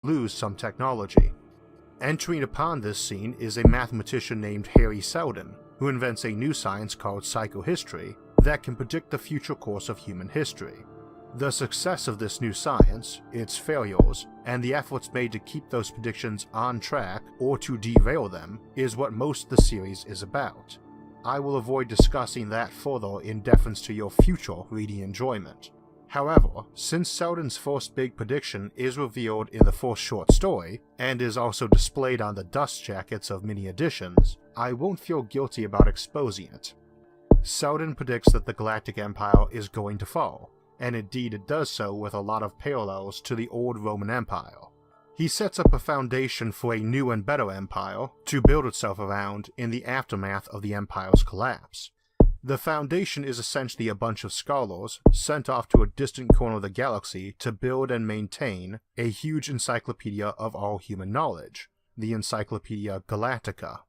lose some technology. Entering upon this scene is a mathematician named Harry Seldon, who invents a new science called psychohistory that can predict the future course of human history. The success of this new science, its failures, and the efforts made to keep those predictions on track or to derail them is what most of the series is about. I will avoid discussing that further in deference to your future reading enjoyment. However, since Seldon's first big prediction is revealed in the first short story, and is also displayed on the dust jackets of many editions, I won't feel guilty about exposing it. Seldon predicts that the Galactic Empire is going to fall, and indeed it does so with a lot of parallels to the old Roman Empire. He sets up a foundation for a new and better empire to build itself around in the aftermath of the empire's collapse. The Foundation is essentially a bunch of scholars sent off to a distant corner of the galaxy to build and maintain a huge encyclopedia of all human knowledge, the Encyclopedia Galactica.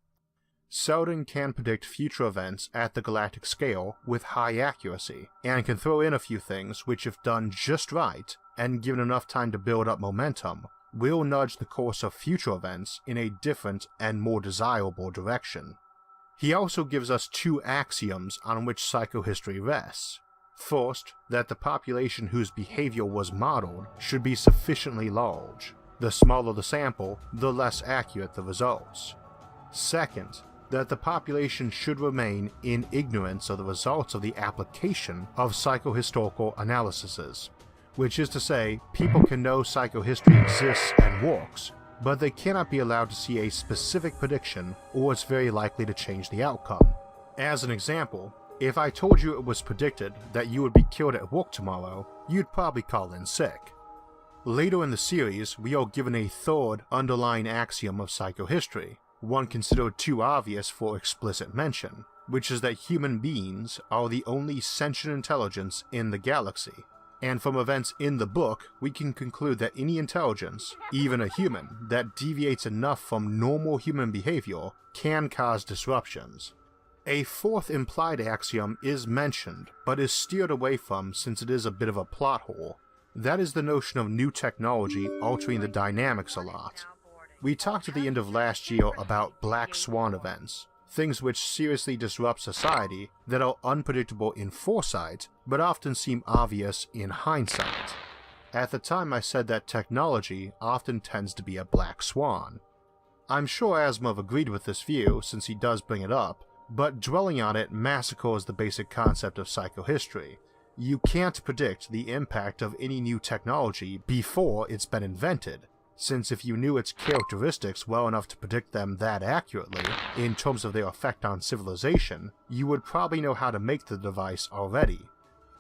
Seldon can predict future events at the galactic scale with high accuracy, and can throw in a few things which, if done just right and given enough time to build up momentum, will nudge the course of future events in a different and more desirable direction. He also gives us two axioms on which psychohistory rests. First, that the population whose behavior was modeled should be sufficiently large. The smaller the sample, the less accurate the results. Second, that the population should remain in ignorance of the results of the application of psychohistorical analyses, which is to say, people can know psychohistory exists and works, but they cannot be allowed to see a specific prediction or it's very likely to change the outcome. As an example, if I told you it was predicted that you would be killed at work tomorrow, you'd probably call in sick. Later in the series, we are given a third underlying axiom of psychohistory, one considered too obvious for explicit mention, which is that human beings are the only sentient intelligence in the galaxy. And from events in the book, we can conclude that any intelligence, even a human, that deviates enough from normal human behavior can cause disruptions. A fourth implied axiom is mentioned, but is steered away from since it is a bit of a plot hole. That is the notion of new technology altering the dynamics a lot. We talked at the end of last year about black swan events, things which seriously disrupt society that are unpredictable in foresight, but often seem obvious in hindsight. At the time I said that technology often tends to be a black swan. I'm sure Asimov agreed with this view since he does bring it up, but dwelling on it massacres the basic concept of psychohistory. You can't predict the impact of any new technology before it's been invented, since if you knew its characteristics well enough to predict them that accurately, in terms of their effect on civilization, you would probably know how to make the device already.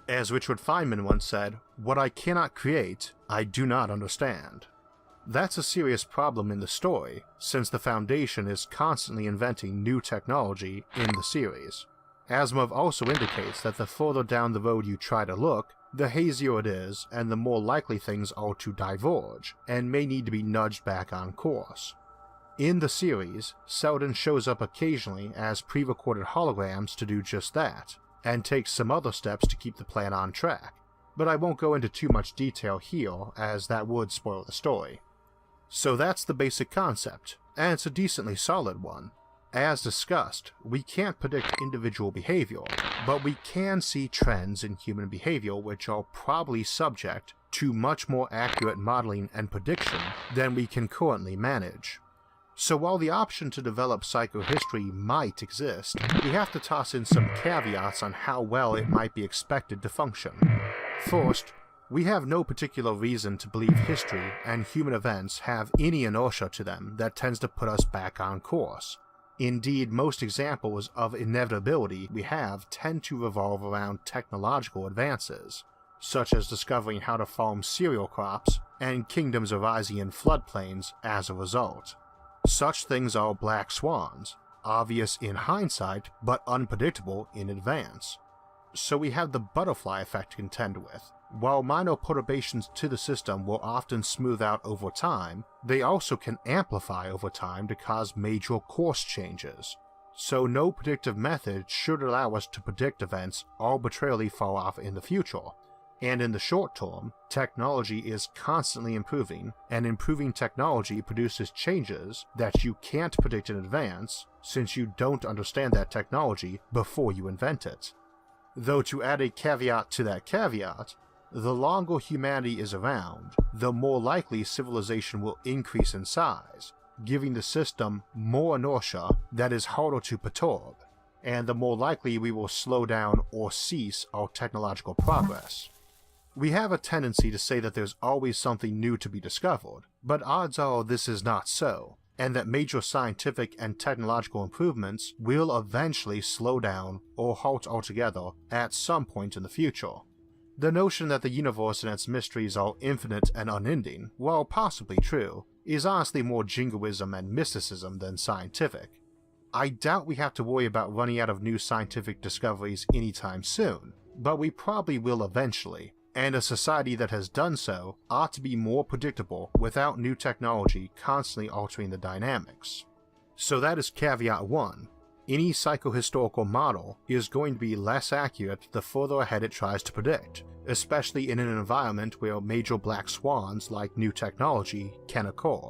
As Richard Feynman once said, "What I cannot create, I do not understand." That's a serious problem in the story, since the Foundation is constantly inventing new technology in the series. Asimov also indicates that the further down the road you try to look, the hazier it is and the more likely things are to diverge, and may need to be nudged back on course. In the series, Seldon shows up occasionally as pre-recorded holograms to do just that, and takes some other steps to keep the plan on track, but I won't go into too much detail here as that would spoil the story. So that's the basic concept, and it's a decently solid one. As discussed, we can't predict individual behavior, but we can see trends in human behavior which are probably subject to much more accurate modeling and prediction than we can currently manage. So while the option to develop psychohistory might exist, we have to toss in some caveats on how well it might be expected to function. First, we have no particular reason to believe history and human events have any inertia to them that tends to put us back on course. Indeed, most examples of inevitability we have tend to revolve around technological advances, such as discovering how to farm cereal crops and kingdoms arising in floodplains as a result. Such things are black swans, obvious in hindsight but unpredictable in advance. So we have the butterfly effect to contend with. While minor perturbations to the system will often smooth out over time, they also can amplify over time to cause major course changes. So no predictive method should allow us to predict events arbitrarily far off in the future. And in the short term, technology is constantly improving, and improving technology produces changes that you can't predict in advance since you don't understand that technology before you invent it. Though to add a caveat to that caveat, the longer humanity is around, the more likely civilization will increase in size, giving the system more inertia that is harder to perturb, and the more likely we will slow down or cease our technological progress. We have a tendency to say that there's always something new to be discovered, but odds are this is not so, and that major scientific and technological improvements will eventually slow down or halt altogether at some point in the future. The notion that the universe and its mysteries are infinite and unending, while possibly true, is honestly more jingoism and mysticism than scientific. I doubt we have to worry about running out of new scientific discoveries anytime soon, but we probably will eventually, and a society that has done so ought to be more predictable without new technology constantly altering the dynamics. So that is caveat 1. Any psychohistorical model is going to be less accurate the further ahead it tries to predict, especially in an environment where major black swans like new technology can occur.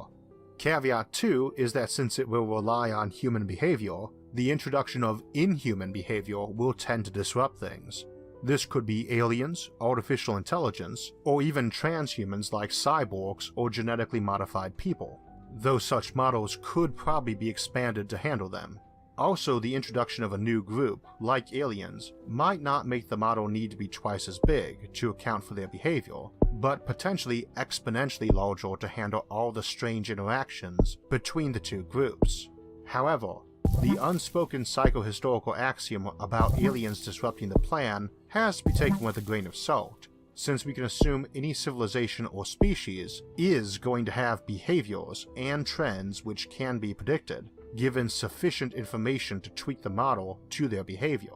Caveat 2 is that since it will rely on human behavior, the introduction of inhuman behavior will tend to disrupt things. This could be aliens, artificial intelligence, or even transhumans like cyborgs or genetically modified people, though such models could probably be expanded to handle them. Also, the introduction of a new group, like aliens, might not make the model need to be twice as big to account for their behavior, but potentially exponentially larger to handle all the strange interactions between the two groups. However, the unspoken psychohistorical axiom about aliens disrupting the plan has to be taken with a grain of salt, since we can assume any civilization or species is going to have behaviors and trends which can be predicted, given sufficient information to tweak the model to their behavior.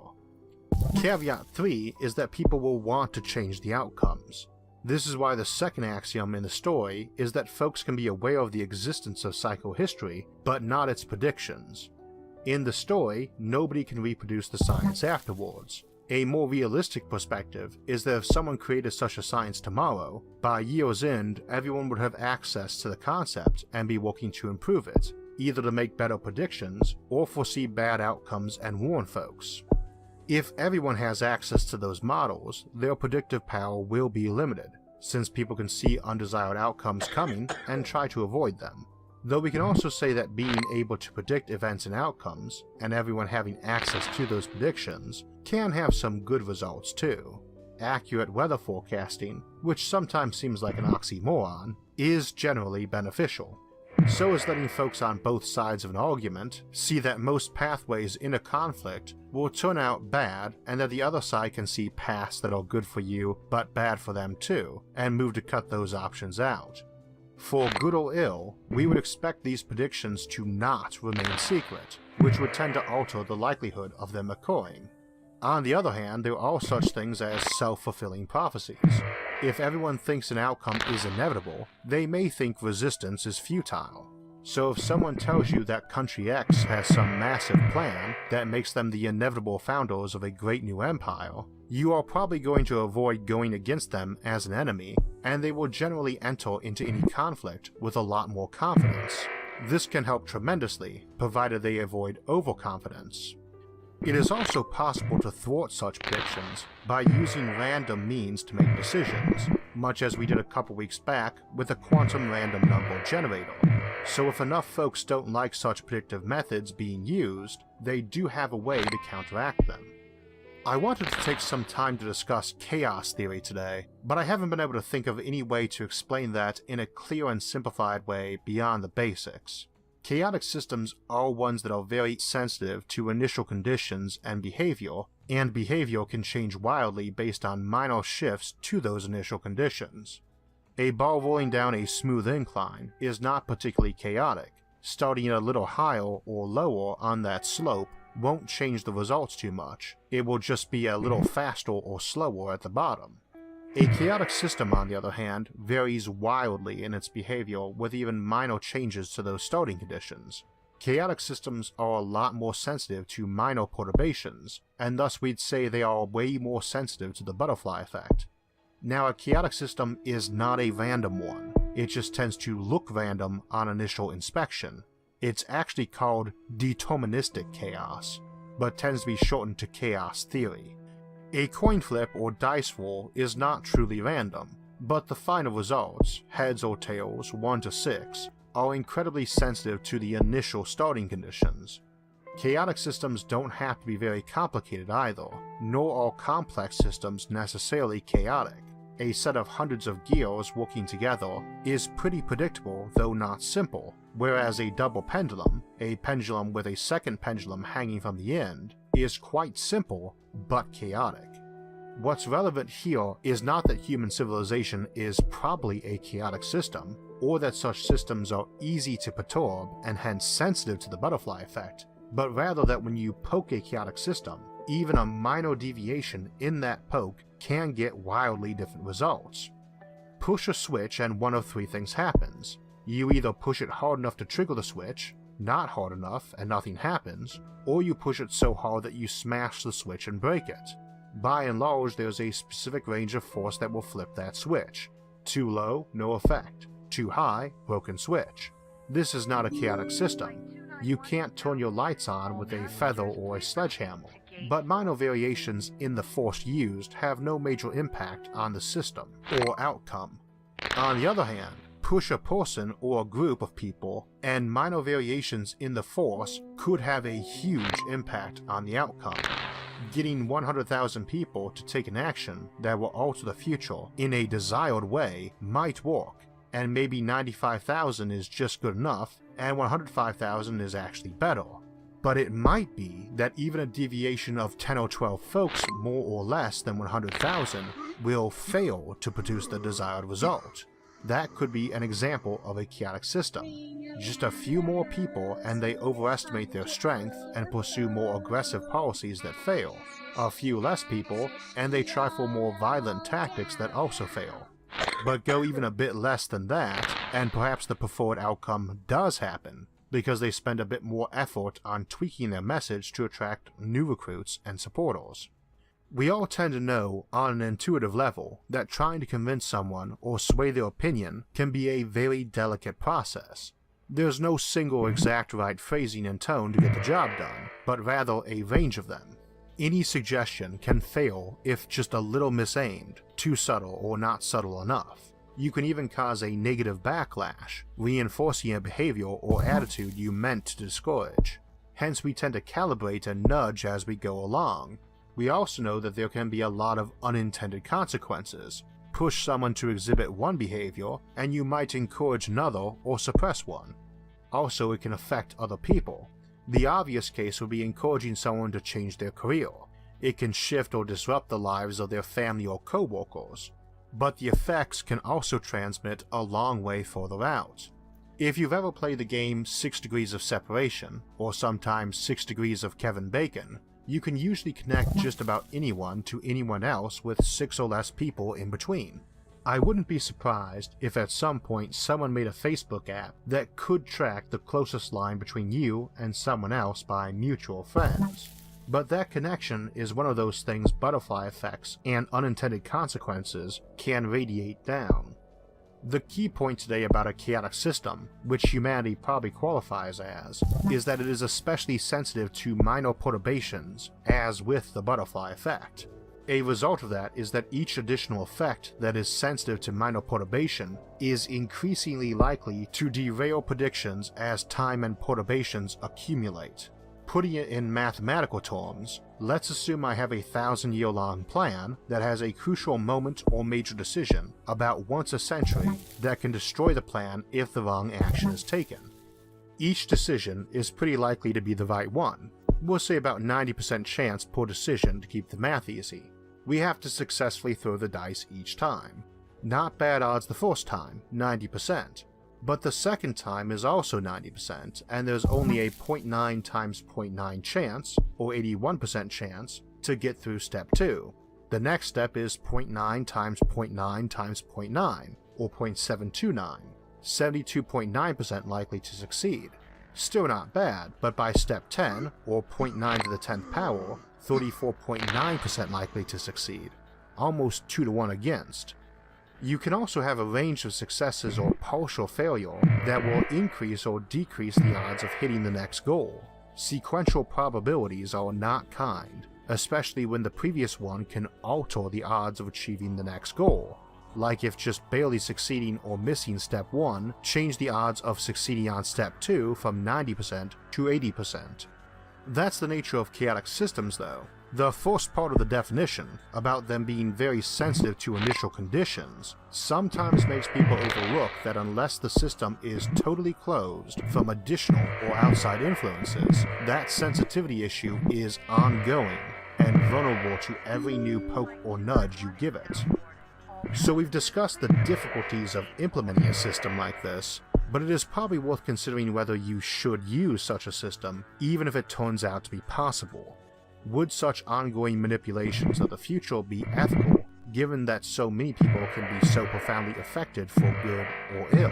Caveat 3 is that people will want to change the outcomes. This is why the second axiom in the story is that folks can be aware of the existence of psychohistory, but not its predictions. In the story, nobody can reproduce the science afterwards. A more realistic perspective is that if someone created such a science tomorrow, by year's end everyone would have access to the concept and be working to improve it, either to make better predictions or foresee bad outcomes and warn folks. If everyone has access to those models, their predictive power will be limited, since people can see undesired outcomes coming and try to avoid them. Though we can also say that being able to predict events and outcomes, and everyone having access to those predictions, can have some good results too. Accurate weather forecasting, which sometimes seems like an oxymoron, is generally beneficial. So is letting folks on both sides of an argument see that most pathways in a conflict will turn out bad, and that the other side can see paths that are good for you but bad for them too, and move to cut those options out. For good or ill, we would expect these predictions to not remain secret, which would tend to alter the likelihood of them occurring. On the other hand, there are such things as self-fulfilling prophecies. If everyone thinks an outcome is inevitable, they may think resistance is futile. So if someone tells you that Country X has some massive plan that makes them the inevitable founders of a great new empire, you are probably going to avoid going against them as an enemy, and they will generally enter into any conflict with a lot more confidence. This can help tremendously, provided they avoid overconfidence. It is also possible to thwart such predictions by using random means to make decisions, much as we did a couple weeks back with a quantum random number generator. So if enough folks don't like such predictive methods being used, they do have a way to counteract them. I wanted to take some time to discuss chaos theory today, but I haven't been able to think of any way to explain that in a clear and simplified way beyond the basics. Chaotic systems are ones that are very sensitive to initial conditions and behavior can change wildly based on minor shifts to those initial conditions. A ball rolling down a smooth incline is not particularly chaotic. Starting a little higher or lower on that slope won't change the results too much, it will just be a little faster or slower at the bottom. A chaotic system, on the other hand, varies wildly in its behavior with even minor changes to those starting conditions. Chaotic systems are a lot more sensitive to minor perturbations, and thus we'd say they are way more sensitive to the butterfly effect. Now, a chaotic system is not a random one. It just tends to look random on initial inspection. It's actually called deterministic chaos, but tends to be shortened to chaos theory. A coin flip or dice roll is not truly random, but the final results, heads or tails, 1 to 6, are incredibly sensitive to the initial starting conditions. Chaotic systems don't have to be very complicated either, nor are complex systems necessarily chaotic. A set of hundreds of gears working together is pretty predictable, though not simple, whereas a double pendulum, a pendulum with a second pendulum hanging from the end, is quite simple, but chaotic. What's relevant here is not that human civilization is probably a chaotic system, or that such systems are easy to perturb and hence sensitive to the butterfly effect, but rather that when you poke a chaotic system, even a minor deviation in that poke can get wildly different results. Push a switch and one of three things happens. You either push it hard enough to trigger the switch, not hard enough and nothing happens, or you push it so hard that you smash the switch and break it. By and large, there's a specific range of force that will flip that switch. Too low, no effect. Too high, broken switch. This is not a chaotic system. You can't turn your lights on with a feather or a sledgehammer, but minor variations in the force used have no major impact on the system or outcome. On the other hand, push a person or a group of people, and minor variations in the force could have a huge impact on the outcome. Getting 100,000 people to take an action that will alter the future in a desired way might work, and maybe 95,000 is just good enough, and 105,000 is actually better. But it might be that even a deviation of 10 or 12 folks more or less than 100,000 will fail to produce the desired result. That could be an example of a chaotic system. Just a few more people and they overestimate their strength and pursue more aggressive policies that fail. A few less people and they try for more violent tactics that also fail. But go even a bit less than that, and perhaps the preferred outcome does happen, because they spend a bit more effort on tweaking their message to attract new recruits and supporters. We all tend to know, on an intuitive level, that trying to convince someone or sway their opinion can be a very delicate process. There's no single exact right phrasing and tone to get the job done, but rather a range of them. Any suggestion can fail if just a little misaimed, too subtle or not subtle enough. You can even cause a negative backlash, reinforcing a behavior or attitude you meant to discourage. Hence we tend to calibrate and nudge as we go along. We also know that there can be a lot of unintended consequences. Push someone to exhibit one behavior, and you might encourage another or suppress one. Also, it can affect other people. The obvious case would be encouraging someone to change their career. It can shift or disrupt the lives of their family or co-workers. But the effects can also transmit a long way further out. If you've ever played the game 6 Degrees of Separation, or sometimes 6 Degrees of Kevin Bacon, you can usually connect just about anyone to anyone else with 6 or less people in between. I wouldn't be surprised if at some point someone made a Facebook app that could track the closest line between you and someone else by mutual friends. But that connection is one of those things butterfly effects and unintended consequences can radiate down. The key point today about a chaotic system, which humanity probably qualifies as, is that it is especially sensitive to minor perturbations, as with the butterfly effect. A result of that is that each additional effect that is sensitive to minor perturbation is increasingly likely to derail predictions as time and perturbations accumulate. Putting it in mathematical terms, let's assume I have a 1,000-year-long plan that has a crucial moment or major decision about once a century that can destroy the plan if the wrong action is taken. Each decision is pretty likely to be the right one. We'll say about 90% chance per decision to keep the math easy. We have to successfully throw the dice each time. Not bad odds the first time, 90%. But the second time is also 90%, and there's only a 0.9 times 0.9 chance, or 81% chance, to get through step 2. The next step is 0.9 times 0.9 times 0.9, or 0.729, 72.9% likely to succeed. Still not bad, but by step 10, or 0.9 to the 10th power, 34.9% likely to succeed. almost 2 to 1 against. You can also have a range of successes or partial failure that will increase or decrease the odds of hitting the next goal. Sequential probabilities are not kind, especially when the previous one can alter the odds of achieving the next goal, like if just barely succeeding or missing step 1 changed the odds of succeeding on step 2 from 90% to 80%. That's the nature of chaotic systems though. The first part of the definition, about them being very sensitive to initial conditions, sometimes makes people overlook that unless the system is totally closed from additional or outside influences, that sensitivity issue is ongoing and vulnerable to every new poke or nudge you give it. So we've discussed the difficulties of implementing a system like this, but it is probably worth considering whether you should use such a system, even if it turns out to be possible. Would such ongoing manipulations of the future be ethical, given that so many people can be so profoundly affected for good or ill?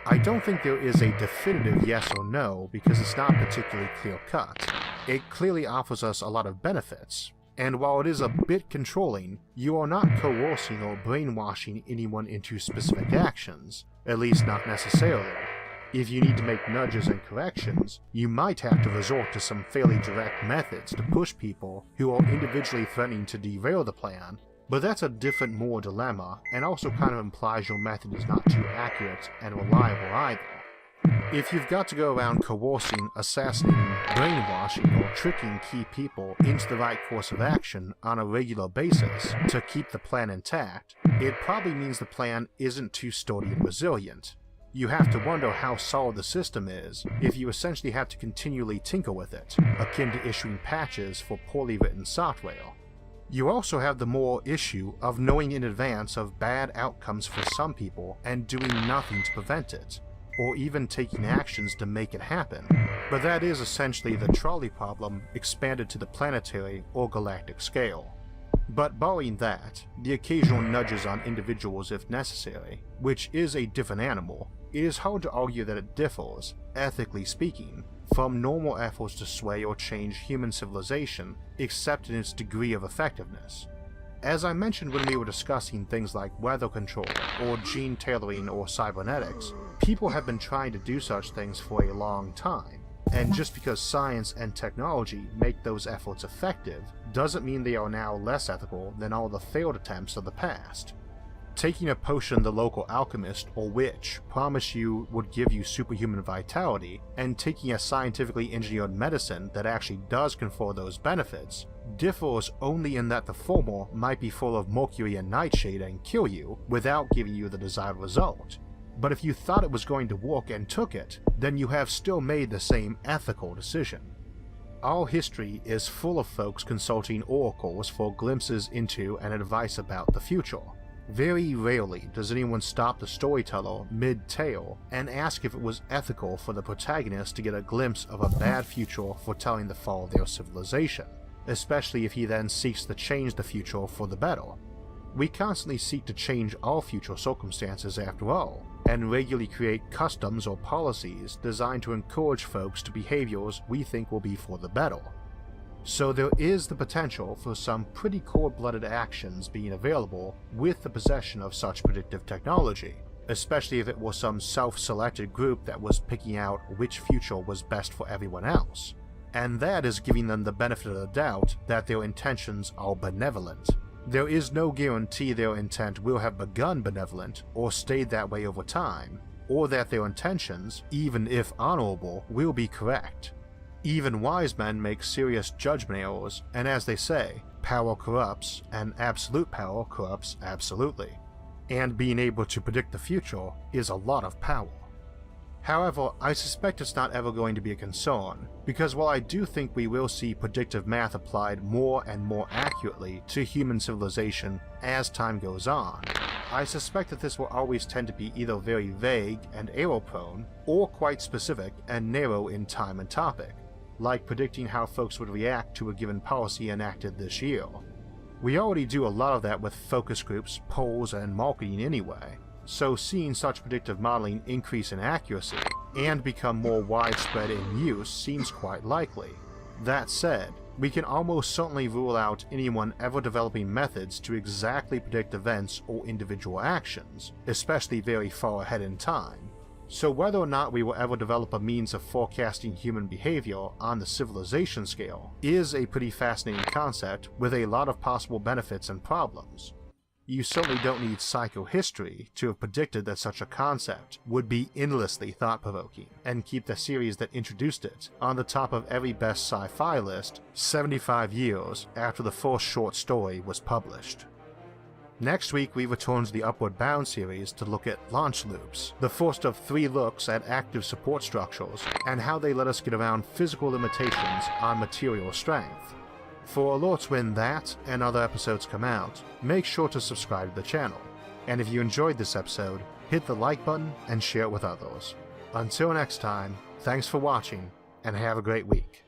I don't think there is a definitive yes or no because it's not particularly clear-cut. It clearly offers us a lot of benefits, and while it is a bit controlling, you are not coercing or brainwashing anyone into specific actions, at least not necessarily. If you need to make nudges and corrections, you might have to resort to some fairly direct methods to push people who are individually threatening to derail the plan, but that's a different moral dilemma and also kind of implies your method is not too accurate and reliable either. If you've got to go around coercing, assassinating, brainwashing, or tricking key people into the right course of action on a regular basis to keep the plan intact, it probably means the plan isn't too sturdy and resilient. You have to wonder how solid the system is if you essentially have to continually tinker with it, akin to issuing patches for poorly written software. You also have the moral issue of knowing in advance of bad outcomes for some people and doing nothing to prevent it, or even taking actions to make it happen. But that is essentially the trolley problem expanded to the planetary or galactic scale. But barring that, the occasional nudges on individuals if necessary, which is a different animal, it is hard to argue that it differs, ethically speaking, from normal efforts to sway or change human civilization except in its degree of effectiveness. As I mentioned when we were discussing things like weather control, or gene tailoring or cybernetics, people have been trying to do such things for a long time, and just because science and technology make those efforts effective doesn't mean they are now less ethical than all the failed attempts of the past. Taking a potion the local alchemist or witch promised you would give you superhuman vitality, and taking a scientifically engineered medicine that actually does confer those benefits, differs only in that the former might be full of mercury and nightshade and kill you without giving you the desired result. But if you thought it was going to work and took it, then you have still made the same ethical decision. Our history is full of folks consulting oracles for glimpses into and advice about the future. Very rarely does anyone stop the storyteller mid-tale and ask if it was ethical for the protagonist to get a glimpse of a bad future foretelling the fall of their civilization, especially if he then seeks to change the future for the better. We constantly seek to change our future circumstances after all, and regularly create customs or policies designed to encourage folks to behaviors we think will be for the better. So there is the potential for some pretty cold-blooded actions being available with the possession of such predictive technology, especially if it was some self-selected group that was picking out which future was best for everyone else. And that is giving them the benefit of the doubt that their intentions are benevolent. There is no guarantee their intent will have begun benevolent or stayed that way over time, or that their intentions, even if honorable, will be correct. Even wise men make serious judgment errors, and as they say, power corrupts, and absolute power corrupts absolutely. And being able to predict the future is a lot of power. However, I suspect it's not ever going to be a concern, because while I do think we will see predictive math applied more and more accurately to human civilization as time goes on, I suspect that this will always tend to be either very vague and error-prone, or quite specific and narrow in time and topic, like predicting how folks would react to a given policy enacted this year. We already do a lot of that with focus groups, polls, and marketing anyway, so seeing such predictive modeling increase in accuracy and become more widespread in use seems quite likely. That said, we can almost certainly rule out anyone ever developing methods to exactly predict events or individual actions, especially very far ahead in time. So whether or not we will ever develop a means of forecasting human behavior on the civilization scale is a pretty fascinating concept with a lot of possible benefits and problems. You certainly don't need psychohistory to have predicted that such a concept would be endlessly thought-provoking, and keep the series that introduced it on the top of every best sci-fi list 75 years after the first short story was published. Next week we return to the Upward Bound series to look at launch loops, the first of 3 looks at active support structures and how they let us get around physical limitations on material strength. For alerts when that and other episodes come out, make sure to subscribe to the channel. And if you enjoyed this episode, hit the like button and share it with others. Until next time, thanks for watching and have a great week.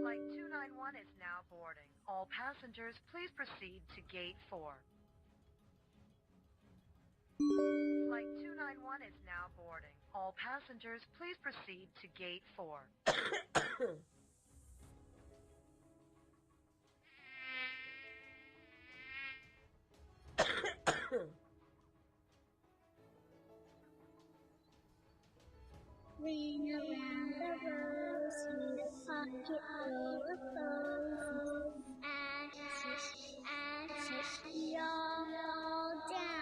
Flight 291 is now boarding. All passengers, please proceed to Gate 4. Flight 291 is now boarding. All passengers, please proceed to Gate 4. Ring around the rosy, the pocket full of posies. Ashes, ashes, we all fall down.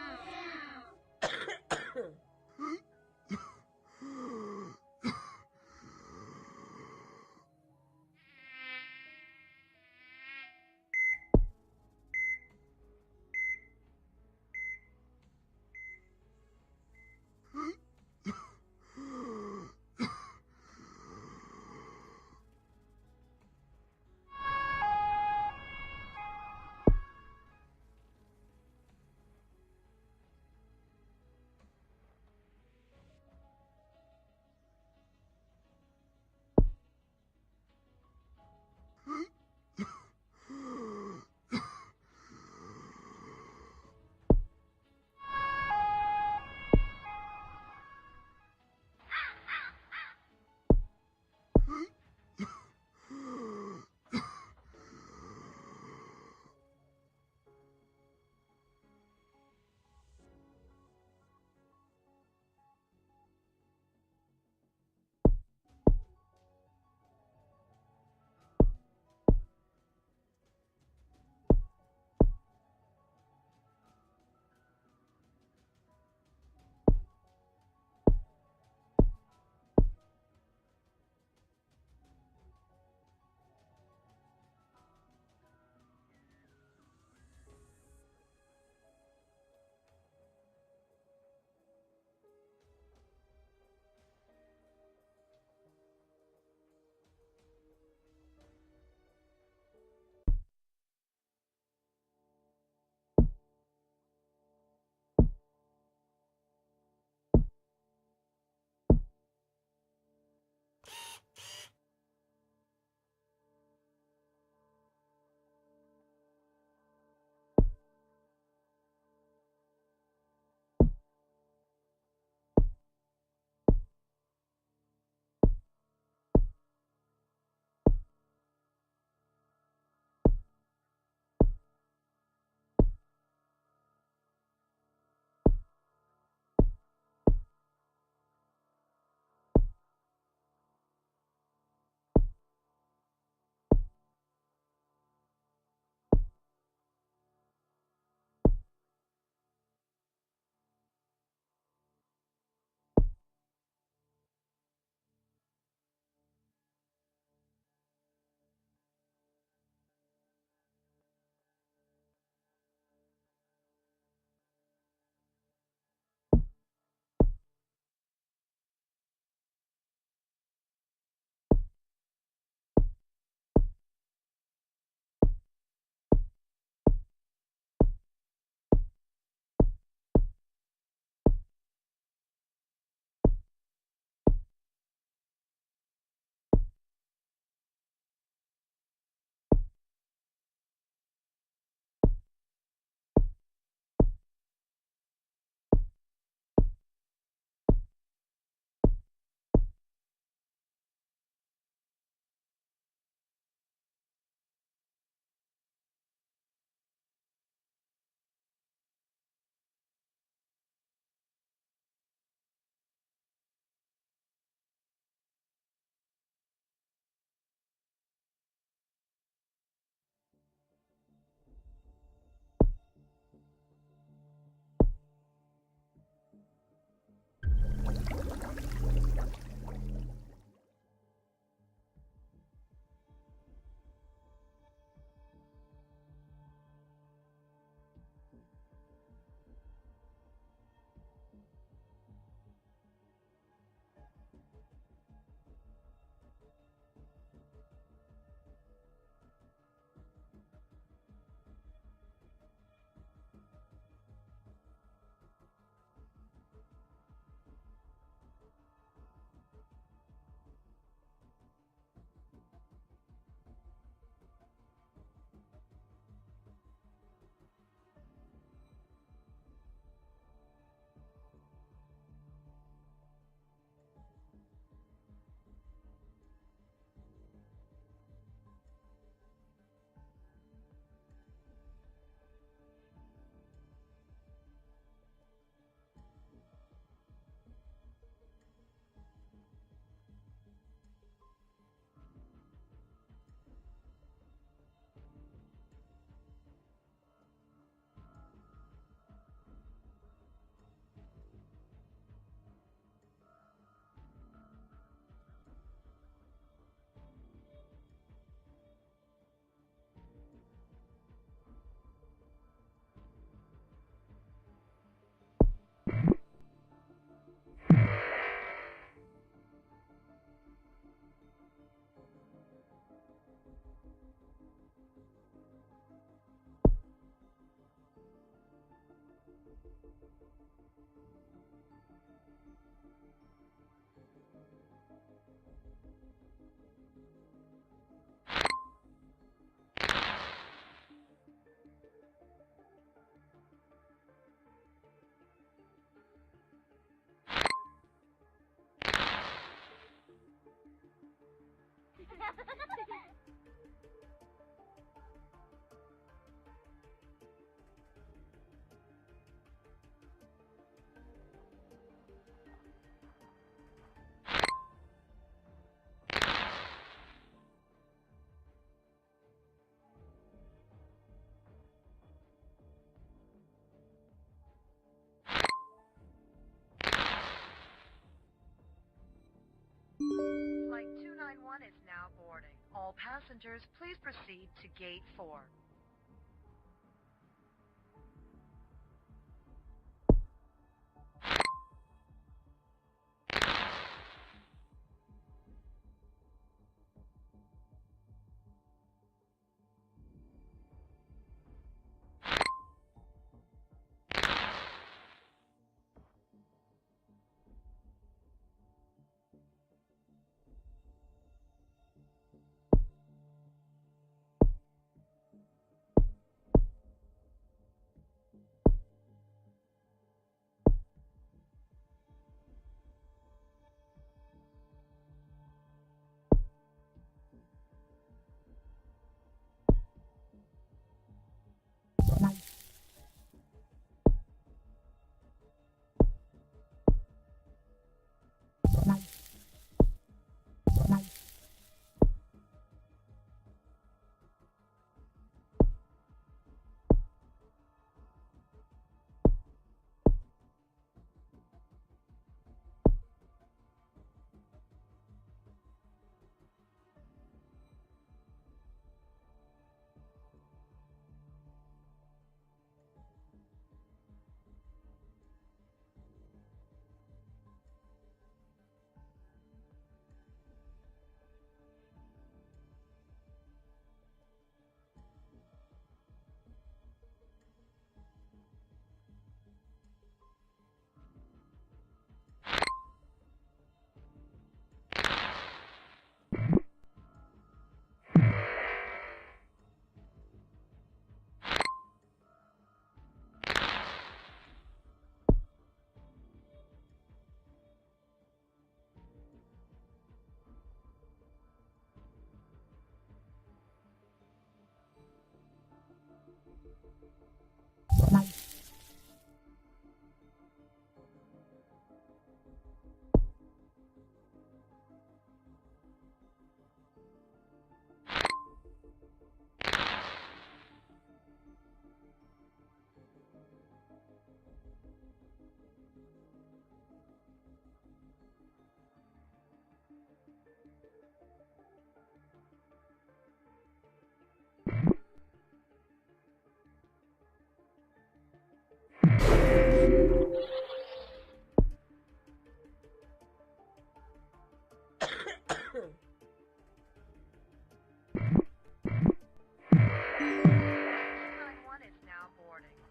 Flight 291 is now boarding. All passengers, please proceed to Gate 4.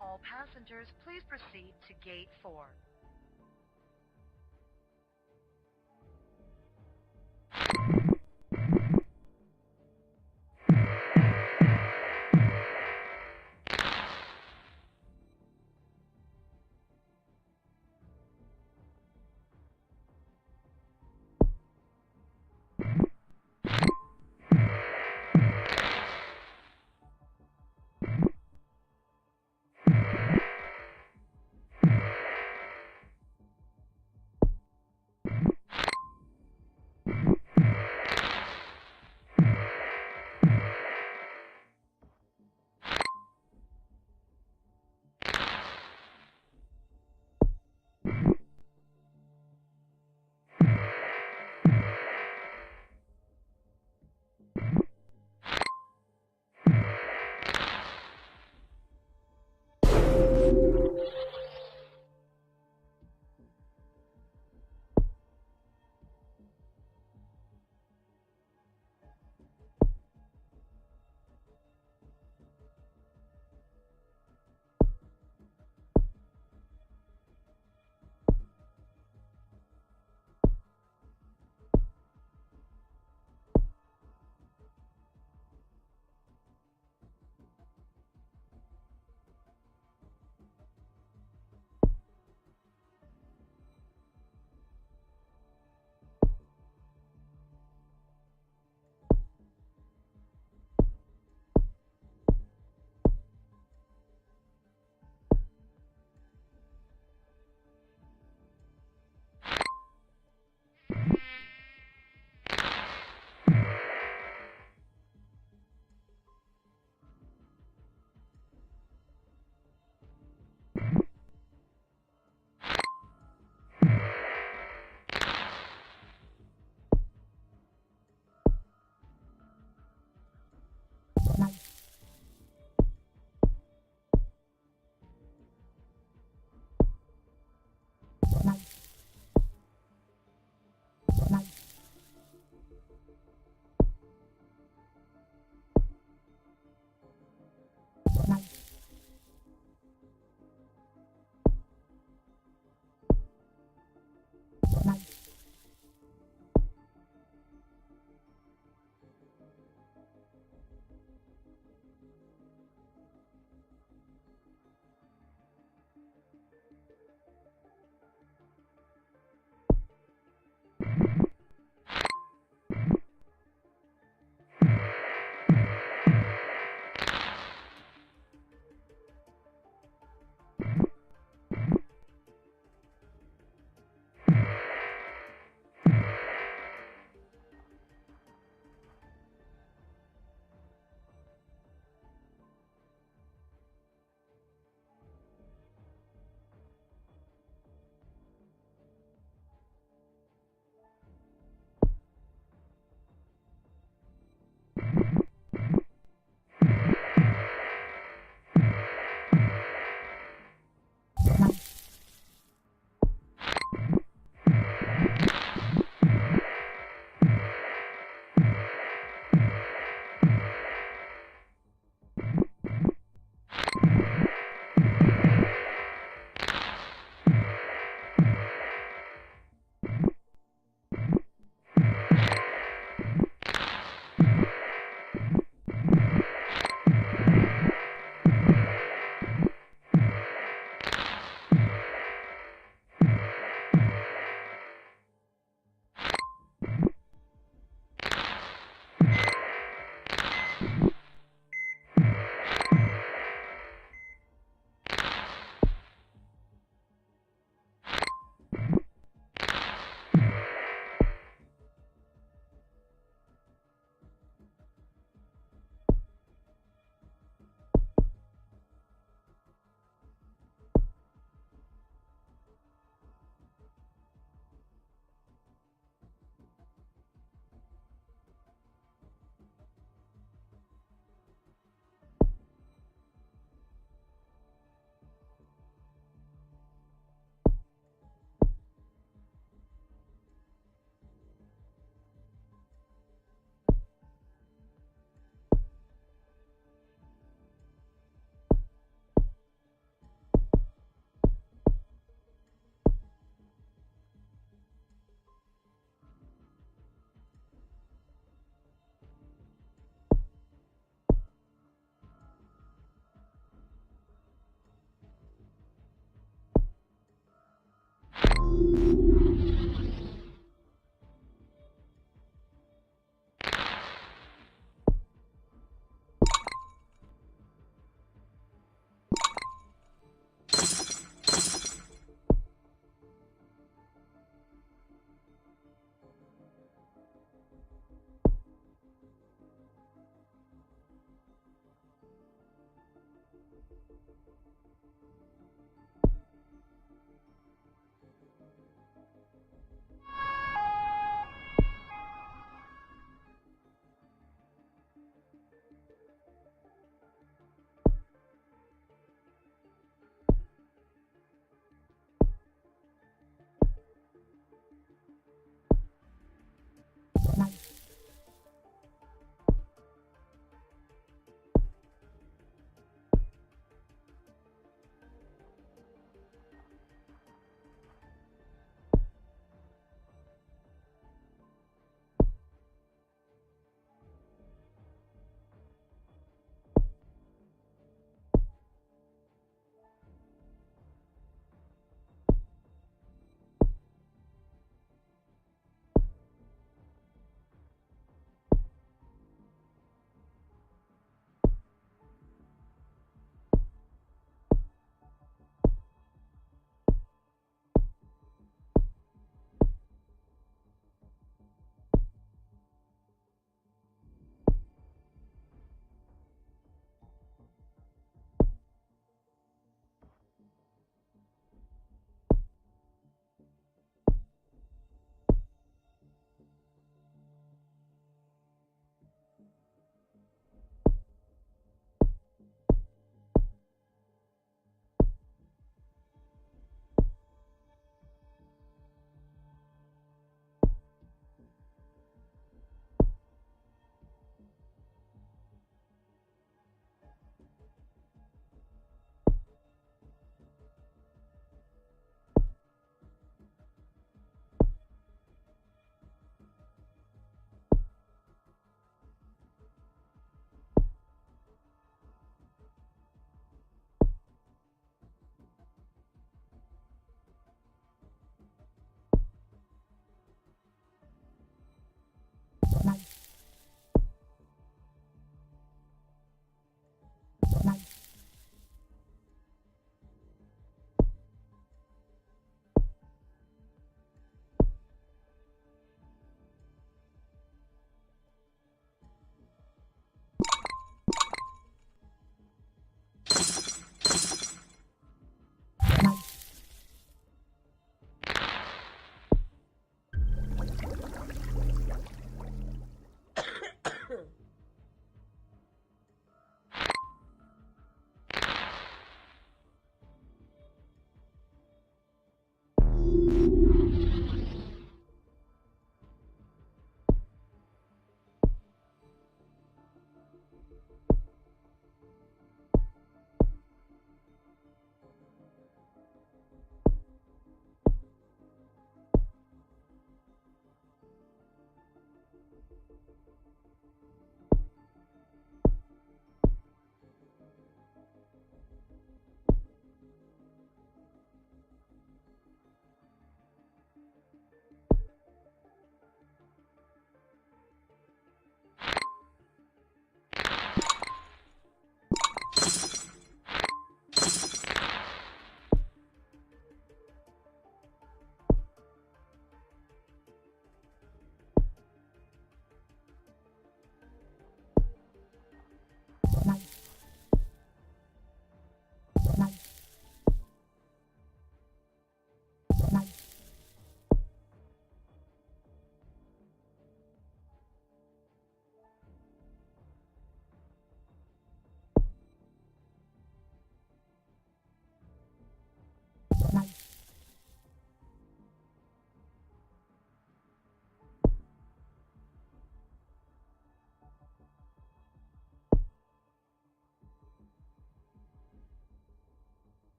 All passengers, please proceed to Gate 4.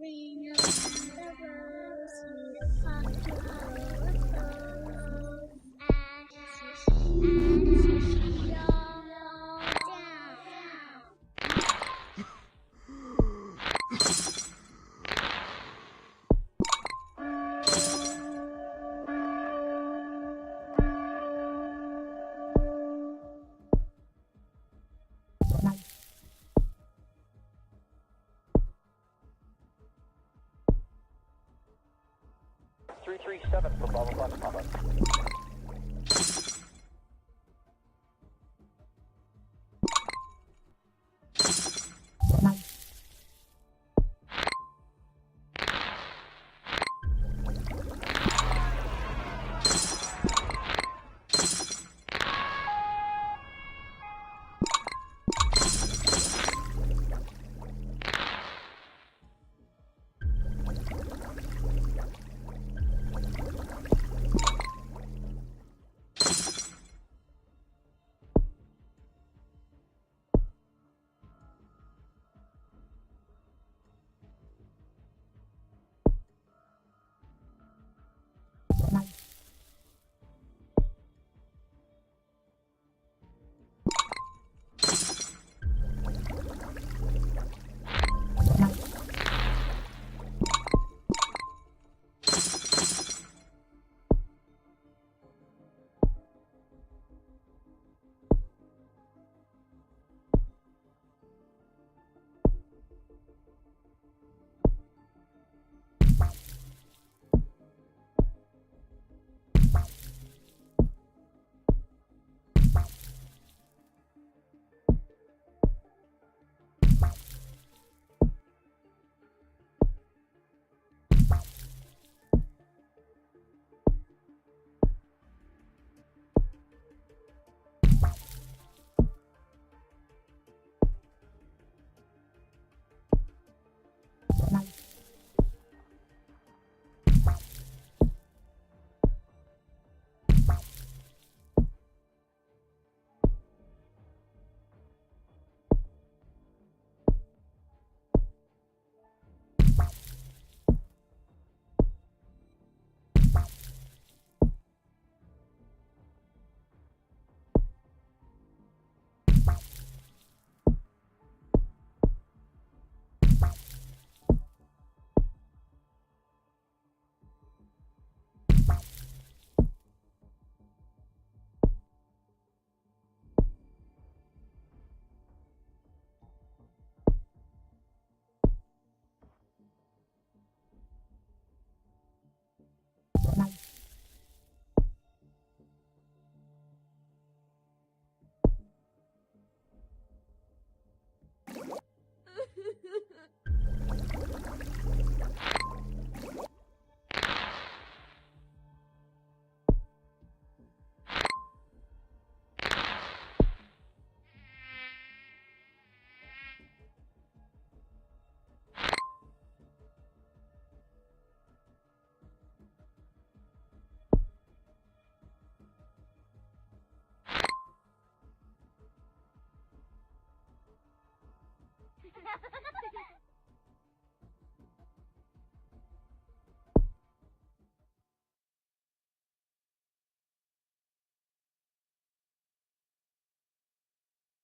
Ring around the rosy, flock to our foes. Ashes, y'all down. 337 for Bravo Fox Papa.